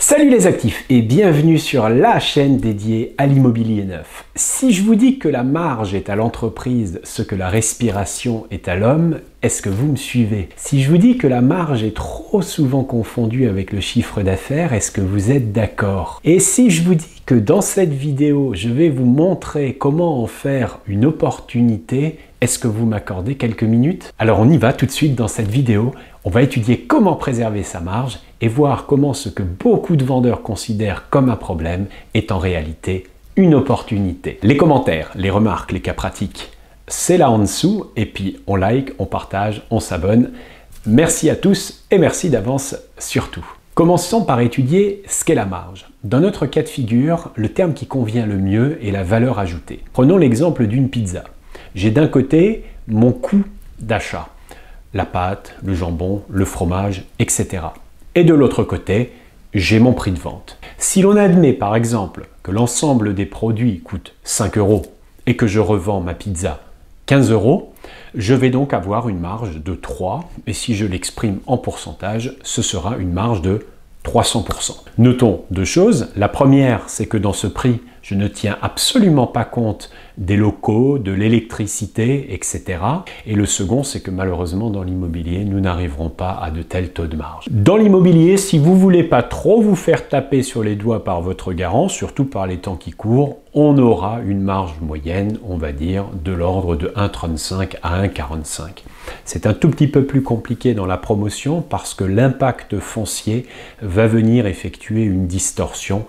Salut les actifs et bienvenue sur la chaîne dédiée à l'immobilier neuf. Si je vous dis que la marge est à l'entreprise ce que la respiration est à l'homme, est-ce que vous me suivez? Si je vous dis que la marge est trop souvent confondue avec le chiffre d'affaires, est-ce que vous êtes d'accord? Et si je vous dis que dans cette vidéo, je vais vous montrer comment en faire une opportunité, est-ce que vous m'accordez quelques minutes? Alors on y va tout de suite dans cette vidéo. On va étudier comment préserver sa marge et voir comment ce que beaucoup de vendeurs considèrent comme un problème est en réalité une opportunité. Les commentaires, les remarques, les cas pratiques, c'est là en dessous. Et puis on like, on partage, on s'abonne. Merci à tous et merci d'avance surtout. Commençons par étudier ce qu'est la marge. Dans notre cas de figure, le terme qui convient le mieux est la valeur ajoutée. Prenons l'exemple d'une pizza. J'ai d'un côté mon coût d'achat. La pâte, le jambon, le fromage, etc. Et de l'autre côté, j'ai mon prix de vente. Si l'on admet par exemple que l'ensemble des produits coûte 5 € et que je revends ma pizza 15 €, je vais donc avoir une marge de 3, et si je l'exprime en pourcentage, ce sera une marge de 300%. Notons deux choses. La première, c'est que dans ce prix, je ne tiens absolument pas compte des locaux, de l'électricité, etc. Et le second, c'est que malheureusement, dans l'immobilier, nous n'arriverons pas à de tels taux de marge. Dans l'immobilier, si vous ne voulez pas trop vous faire taper sur les doigts par votre garant, surtout par les temps qui courent, on aura une marge moyenne, on va dire, de l'ordre de 1,35 à 1,45. C'est un tout petit peu plus compliqué dans la promotion parce que l'impact foncier va venir effectuer une distorsion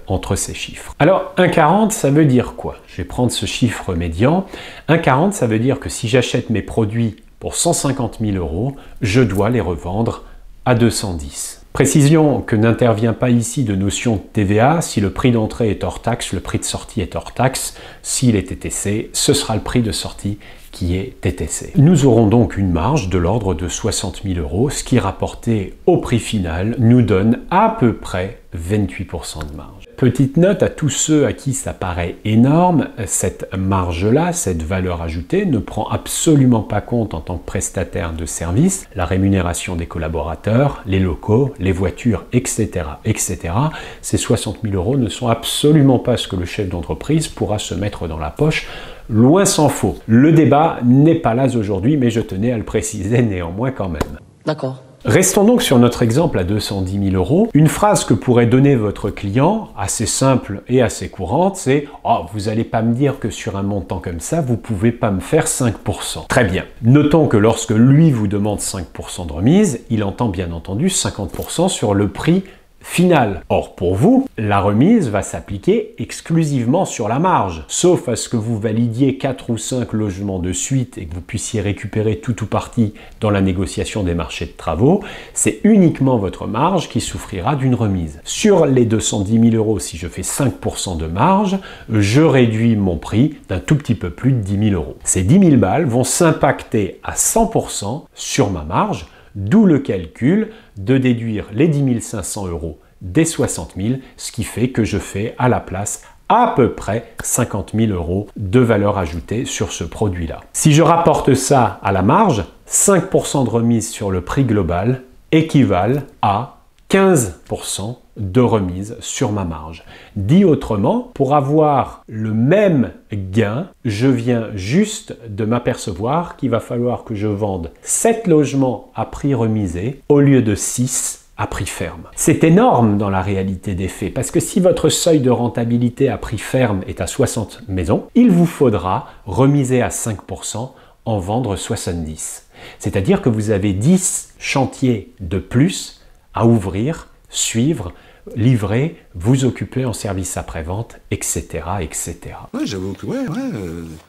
entre ces chiffres. Alors, 1,40, ça veut dire quoi? Je vais prendre ce chiffre médian. 1,40, ça veut dire que si j'achète mes produits pour 150 000 €, je dois les revendre à 210. Précision que n'intervient pas ici de notion de TVA. Si le prix d'entrée est hors taxe, le prix de sortie est hors taxe. S'il est TTC, ce sera le prix de sortie qui est TTC. Nous aurons donc une marge de l'ordre de 60 000 €, ce qui rapporté au prix final nous donne à peu près 28% de marge. Petite note à tous ceux à qui ça paraît énorme, cette marge-là, cette valeur ajoutée, ne prend absolument pas compte en tant que prestataire de service la rémunération des collaborateurs, les locaux, les voitures, etc. etc. Ces 60 000 € ne sont absolument pas ce que le chef d'entreprise pourra se mettre dans la poche. Loin s'en faut. Le débat n'est pas là aujourd'hui, mais je tenais à le préciser néanmoins quand même. D'accord. Restons donc sur notre exemple à 210 000 €. Une phrase que pourrait donner votre client, assez simple et assez courante, c'est « Oh, vous n'allez pas me dire que sur un montant comme ça, vous ne pouvez pas me faire 5%. » Très bien. Notons que lorsque lui vous demande 5% de remise, il entend bien entendu 50% sur le prix final. Or, pour vous, la remise va s'appliquer exclusivement sur la marge. Sauf à ce que vous validiez 4 ou 5 logements de suite et que vous puissiez récupérer tout ou partie dans la négociation des marchés de travaux, c'est uniquement votre marge qui souffrira d'une remise. Sur les 210 000 €, si je fais 5% de marge, je réduis mon prix d'un tout petit peu plus de 10 000 €. Ces 10 000 balles vont s'impacter à 100% sur ma marge, d'où le calcul de déduire les 10 500 € des 60 000, ce qui fait que je fais à la place à peu près 50 000 € de valeur ajoutée sur ce produit-là. Si je rapporte ça à la marge, 5% de remise sur le prix global équivalent à 15% de remise sur ma marge. Dit autrement, pour avoir le même gain, je viens juste de m'apercevoir qu'il va falloir que je vende 7 logements à prix remisé au lieu de 6 à prix ferme. C'est énorme dans la réalité des faits, parce que si votre seuil de rentabilité à prix ferme est à 60 maisons, il vous faudra remiser à 5%, en vendre 70. C'est-à-dire que vous avez 10 chantiers de plus à ouvrir, suivre, livrer, vous occuper en service après-vente, etc., etc. Ouais, j'avoue que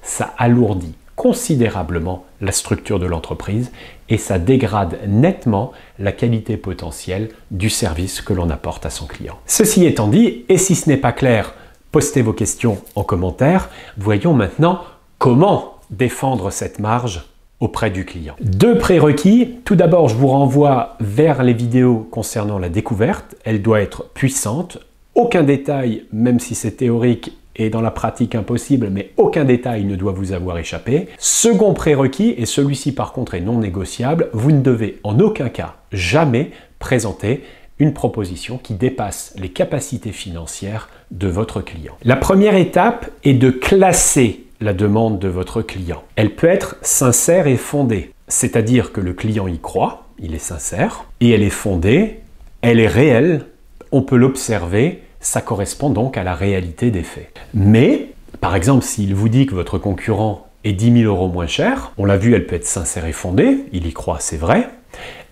Ça alourdit considérablement la structure de l'entreprise et ça dégrade nettement la qualité potentielle du service que l'on apporte à son client. Ceci étant dit, et si ce n'est pas clair, postez vos questions en commentaire. Voyons maintenant comment défendre cette marge auprès du client. Deux prérequis. Tout d'abord, je vous renvoie vers les vidéos concernant la découverte. Elle doit être puissante. Aucun détail, même si c'est théorique, et dans la pratique impossible, mais aucun détail ne doit vous avoir échappé. Second prérequis, et celui-ci par contre est non négociable, vous ne devez en aucun cas jamais présenter une proposition qui dépasse les capacités financières de votre client. La première étape est de classer la demande de votre client. Elle peut être sincère et fondée, c'est-à-dire que le client y croit, il est sincère, et elle est fondée, elle est réelle, on peut l'observer, ça correspond donc à la réalité des faits. Mais, par exemple, s'il vous dit que votre concurrent est 10 000 € moins cher, on l'a vu, elle peut être sincère et fondée, il y croit, c'est vrai.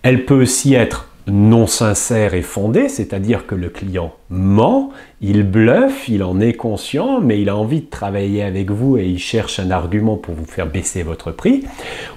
Elle peut aussi être non sincère et fondée, c'est-à-dire que le client ment, il bluffe, il en est conscient, mais il a envie de travailler avec vous et il cherche un argument pour vous faire baisser votre prix.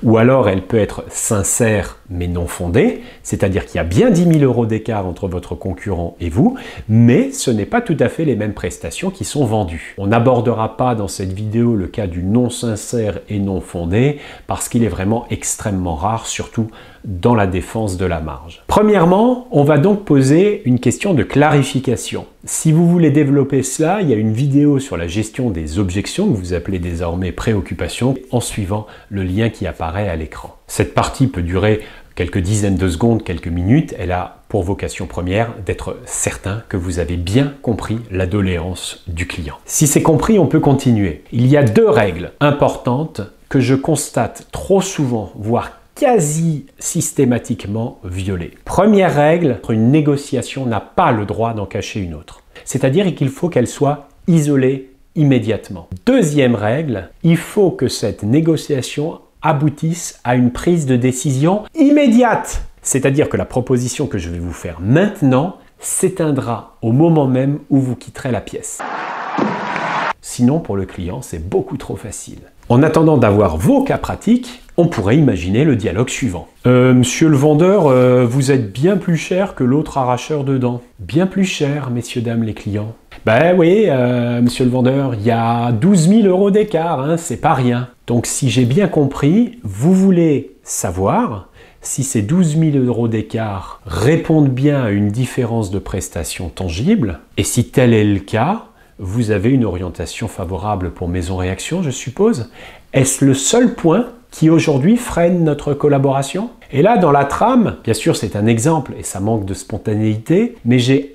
Ou alors elle peut être sincère mais non fondée, c'est-à-dire qu'il y a bien 10 000 € d'écart entre votre concurrent et vous, mais ce n'est pas tout à fait les mêmes prestations qui sont vendues. On n'abordera pas dans cette vidéo le cas du non sincère et non fondé, parce qu'il est vraiment extrêmement rare, surtout dans la défense de la marge. Premièrement, on va donc poser une question de clarification. Si vous voulez développer cela, il y a une vidéo sur la gestion des objections que vous appelez désormais préoccupation en suivant le lien qui apparaît à l'écran. Cette partie peut durer quelques dizaines de secondes, quelques minutes. Elle a pour vocation première d'être certain que vous avez bien compris la doléance du client. Si c'est compris, on peut continuer. Il y a deux règles importantes que je constate trop souvent, voire quasi systématiquement violée. Première règle, une négociation n'a pas le droit d'en cacher une autre. C'est-à-dire qu'il faut qu'elle soit isolée immédiatement. Deuxième règle, il faut que cette négociation aboutisse à une prise de décision immédiate. C'est-à-dire que la proposition que je vais vous faire maintenant s'éteindra au moment même où vous quitterez la pièce. Sinon, pour le client, c'est beaucoup trop facile. En attendant d'avoir vos cas pratiques, on pourrait imaginer le dialogue suivant. Monsieur le vendeur, vous êtes bien plus cher que l'autre arracheur de dents. Bien plus cher, messieurs, dames, les clients. Ben oui, monsieur le vendeur, il y a 12 000 € d'écart, hein, c'est pas rien. Donc si j'ai bien compris, vous voulez savoir si ces 12 000 € d'écart répondent bien à une différence de prestation tangible, et si tel est le cas, vous avez une orientation favorable pour Maison Réaction, je suppose. Est-ce le seul point qui aujourd'hui freine notre collaboration? Et là, dans la trame, bien sûr c'est un exemple et ça manque de spontanéité, mais j'ai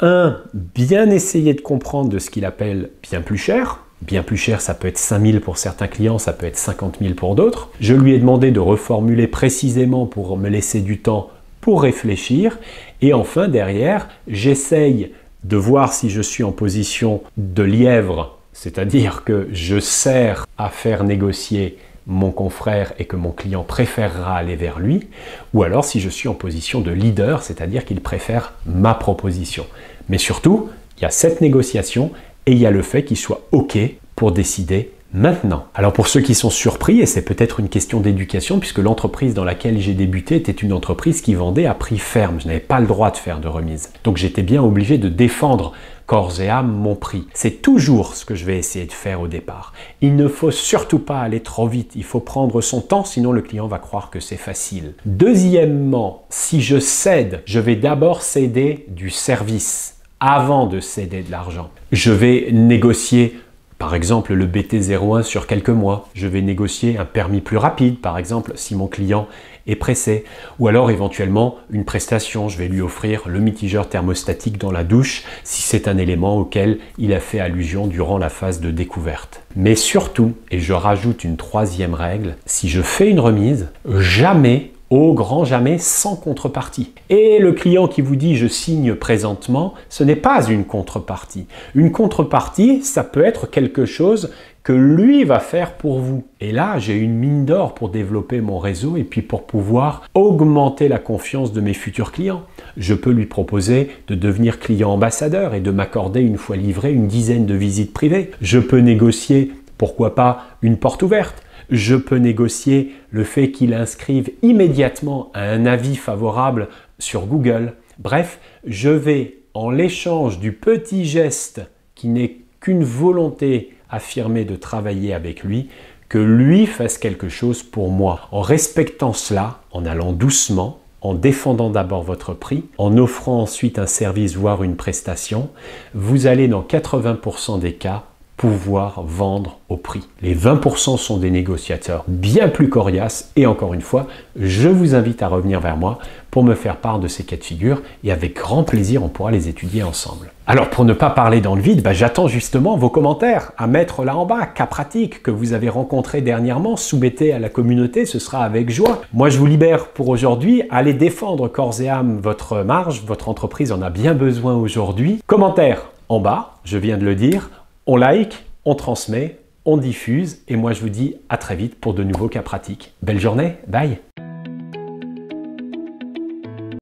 bien essayé de comprendre de ce qu'il appelle bien plus cher. Bien plus cher, ça peut être 5 000 pour certains clients, ça peut être 50 000 pour d'autres. Je lui ai demandé de reformuler précisément pour me laisser du temps pour réfléchir. Et enfin, derrière, j'essaye de voir si je suis en position de lièvre, c'est-à-dire que je sers à faire négocier mon confrère et que mon client préférera aller vers lui, ou alors si je suis en position de leader, c'est-à-dire qu'il préfère ma proposition. Mais surtout, il y a cette négociation et il y a le fait qu'il soit OK pour décider maintenant. Alors pour ceux qui sont surpris, et c'est peut-être une question d'éducation, puisque l'entreprise dans laquelle j'ai débuté était une entreprise qui vendait à prix ferme. Je n'avais pas le droit de faire de remise. Donc j'étais bien obligé de défendre corps et âme mon prix. C'est toujours ce que je vais essayer de faire au départ. Il ne faut surtout pas aller trop vite. Il faut prendre son temps, sinon le client va croire que c'est facile. Deuxièmement, si je cède, je vais d'abord céder du service avant de céder de l'argent. Je vais négocier par exemple le BT01 sur quelques mois. Je vais négocier un permis plus rapide, par exemple, si mon client est pressé. Ou alors éventuellement une prestation. Je vais lui offrir le mitigeur thermostatique dans la douche si c'est un élément auquel il a fait allusion durant la phase de découverte. Mais surtout, et je rajoute une troisième règle, si je fais une remise, jamais, au grand jamais, sans contrepartie. Et le client qui vous dit « je signe présentement », ce n'est pas une contrepartie. Une contrepartie, ça peut être quelque chose que lui va faire pour vous. Et là, j'ai une mine d'or pour développer mon réseau et puis pour pouvoir augmenter la confiance de mes futurs clients. Je peux lui proposer de devenir client ambassadeur et de m'accorder une fois livré une dizaine de visites privées. Je peux négocier, pourquoi pas, une porte ouverte. Je peux négocier le fait qu'il inscrive immédiatement un avis favorable sur Google. Bref, je vais, en l'échange du petit geste qui n'est qu'une volonté affirmée de travailler avec lui, que lui fasse quelque chose pour moi. En respectant cela, en allant doucement, en défendant d'abord votre prix, en offrant ensuite un service voire une prestation, vous allez dans 80% des cas pouvoir vendre au prix. Les 20% sont des négociateurs bien plus coriaces et encore une fois, je vous invite à revenir vers moi pour me faire part de ces cas de figure et avec grand plaisir, on pourra les étudier ensemble. Alors pour ne pas parler dans le vide, j'attends justement vos commentaires à mettre là en bas, cas pratiques que vous avez rencontrés dernièrement, soumettez à la communauté, ce sera avec joie. Moi je vous libère pour aujourd'hui, allez défendre corps et âme votre marge, votre entreprise en a bien besoin aujourd'hui. Commentaire en bas, je viens de le dire, on like, on transmet, on diffuse et moi je vous dis à très vite pour de nouveaux cas pratiques. Belle journée, bye!